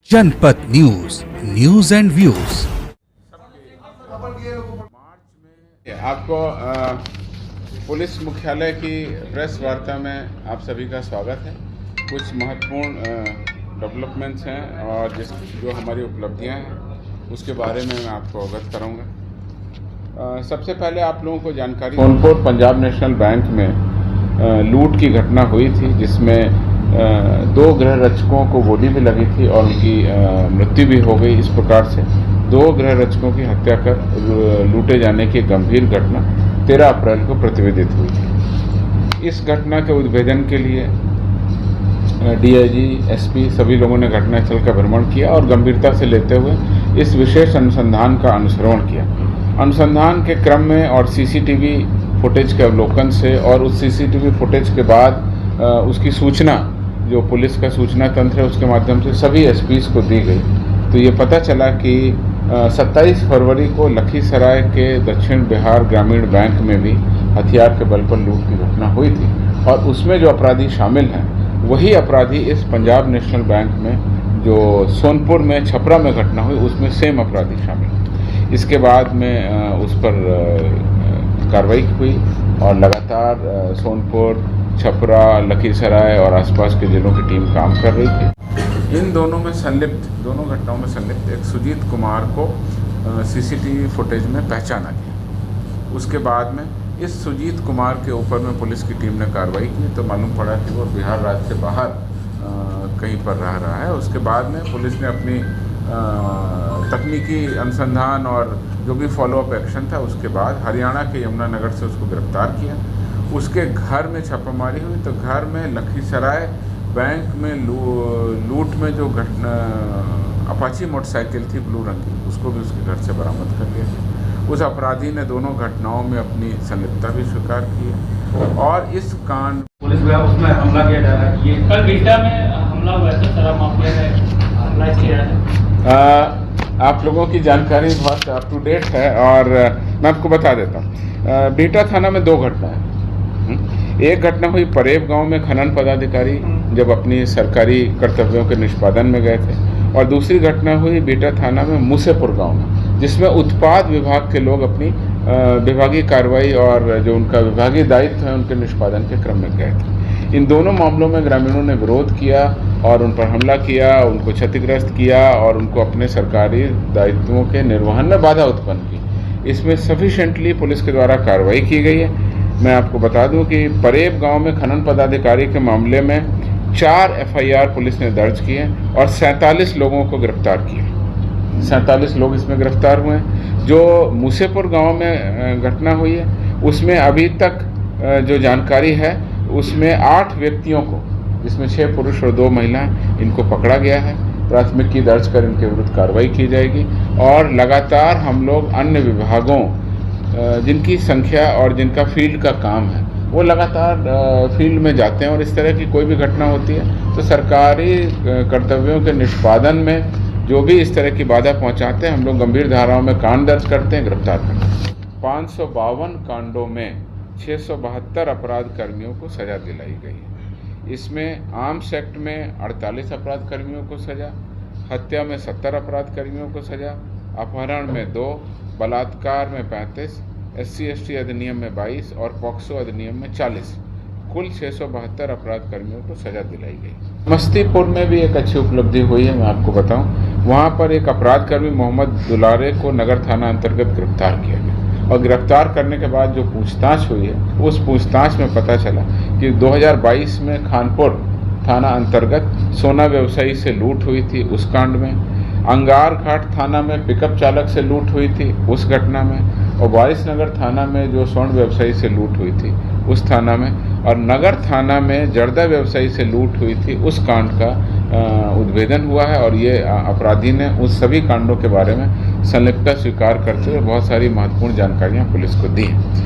जनपद news, news and views. आपको police मुख्यालय की प्रेस वार्ता में आप सभी का स्वागत है। कुछ महत्वपूर्ण डेवलपमेंट्स हैं और जो हमारी उपलब्धियां हैं उसके बारे में मैं आपको अवगत कराऊंगा। सबसे पहले आप लोगों को जानकारी, सोनपुर पंजाब नेशनल बैंक में लूट की घटना हुई थी जिसमें 2 गृह रक्षकों को गोली भी लगी थी और उनकी मृत्यु भी हो गई। इस प्रकार से 2 गृह रक्षकों की हत्या कर लूटे जाने की गंभीर घटना 13 अप्रैल को प्रतिवेदित हुई थी। इस घटना के उद्भेदन के लिए डीआईजी, एसपी सभी लोगों ने घटनास्थल का भ्रमण किया और गंभीरता से लेते हुए इस विशेष अनुसंधान का अनुश्रवण किया। अनुसंधान के क्रम में और सीसीटीवी फुटेज के अवलोकन से और उस सीसीटीवी फुटेज के बाद उसकी सूचना, जो पुलिस का सूचना तंत्र है उसके माध्यम से सभी एसपीज़ को दी गई, तो ये पता चला कि 27 फरवरी को लखीसराय के दक्षिण बिहार ग्रामीण बैंक में भी हथियार के बल पर लूट की घटना हुई थी और उसमें जो अपराधी शामिल हैं वही अपराधी इस पंजाब नेशनल बैंक में जो सोनपुर में छपरा में घटना हुई उसमें सेम अपराधी शामिल। इसके बाद में उस पर कार्रवाई हुई और लगातार सोनपुर, छपरा, लखीसराय और आसपास के जिलों की टीम काम कर रही थी। इन दोनों घटनाओं में संलिप्त एक सुजीत कुमार को सीसीटीवी फुटेज में पहचाना गया। उसके बाद में इस सुजीत कुमार के ऊपर में पुलिस की टीम ने कार्रवाई की तो मालूम पड़ा कि वो बिहार राज्य से बाहर कहीं पर रह रहा है। उसके बाद में पुलिस ने अपनी तकनीकी अनुसंधान और जो भी फॉलोअप एक्शन था उसके बाद हरियाणा के यमुनानगर से उसको गिरफ्तार किया। उसके घर में छापामारी हुई तो घर में लखीसराय बैंक में लूट में जो घटना अपाची मोटरसाइकिल थी ब्लू रंग की, उसको भी उसके घर से बरामद कर लिया गया। उस अपराधी ने दोनों घटनाओं में अपनी संलिप्तता भी स्वीकार की है और इस कांड पुलिस ने उसमें हमला किया जा रहा है। ये कल बिहटा में हमला हुआ था, शराब माफिया में हमला किया है। आप लोगों की जानकारी बहुत अप टू डेट है और मैं आपको बता देता हूँ। बिहटा थाना में 2 घटना है। एक घटना हुई परेब गांव में खनन पदाधिकारी जब अपनी सरकारी कर्तव्यों के निष्पादन में गए थे और दूसरी घटना हुई बिहटा थाना में मूसेपुर गांव में जिसमें उत्पाद विभाग के लोग अपनी विभागीय कार्रवाई और जो उनका विभागीय दायित्व है उनके निष्पादन के क्रम में गए थे। इन दोनों मामलों में ग्रामीणों ने विरोध किया और उन पर हमला किया, उनको क्षतिग्रस्त किया और उनको अपने सरकारी दायित्वों के निर्वहन में बाधा उत्पन्न की। इसमें सफिशिएंटली पुलिस के द्वारा कार्रवाई की गई है। मैं आपको बता दूं कि परेब गांव में खनन पदाधिकारी के मामले में 4 एफआईआर पुलिस ने दर्ज किए और 47 लोगों को गिरफ्तार किया। 47 लोग इसमें गिरफ्तार हुए हैं। जो मूसेपुर गांव में घटना हुई है उसमें अभी तक जो जानकारी है उसमें 8 व्यक्तियों को, जिसमें 6 पुरुष और 2 महिलाएं, इनको पकड़ा गया है। प्राथमिकी दर्ज कर इनके विरुद्ध कार्रवाई की जाएगी और लगातार हम लोग अन्य विभागों जिनकी संख्या और जिनका फील्ड का काम है वो लगातार फील्ड में जाते हैं और इस तरह की कोई भी घटना होती है तो सरकारी कर्तव्यों के निष्पादन में जो भी इस तरह की बाधा पहुंचाते हैं हम लोग गंभीर धाराओं में कांड दर्ज करते हैं, गिरफ्तार करते हैं। 552 कांडों में 672 अपराध कर्मियों को सजा दिलाई गई है। इसमें आर्म्स एक्ट में 48 अपराध कर्मियों को सजा, हत्या में 70 अपराध कर्मियों को सजा, अपहरण में 2, बलात्कार में 35, SC/ST अधिनियम में 22 और पॉक्सो अधिनियम में 40, कुल 672 अपराध कर्मियों को सजा दिलाई गई। समस्तीपुर में भी एक अच्छी उपलब्धि हुई है, मैं आपको बताऊं। वहां पर एक अपराध कर्मी मोहम्मद दुलारे को नगर थाना अंतर्गत गिरफ्तार किया गया और गिरफ्तार करने के बाद जो पूछताछ हुई है उस पूछताछ में पता चला कि 2022 में खानपुर थाना अंतर्गत सोना व्यवसायी से लूट हुई थी, उस कांड में अंगार घाट थाना में पिकअप चालक से लूट हुई थी, उस घटना में, और वारिसनगर थाना में जो स्वर्ण व्यवसायी से लूट हुई थी उस थाना में, और नगर थाना में जर्दा व्यवसायी से लूट हुई थी उस कांड का उद्भेदन हुआ है और ये अपराधी ने उस सभी कांडों के बारे में संलिप्तता स्वीकार करते हुए बहुत सारी महत्वपूर्ण जानकारियां पुलिस को दी हैं।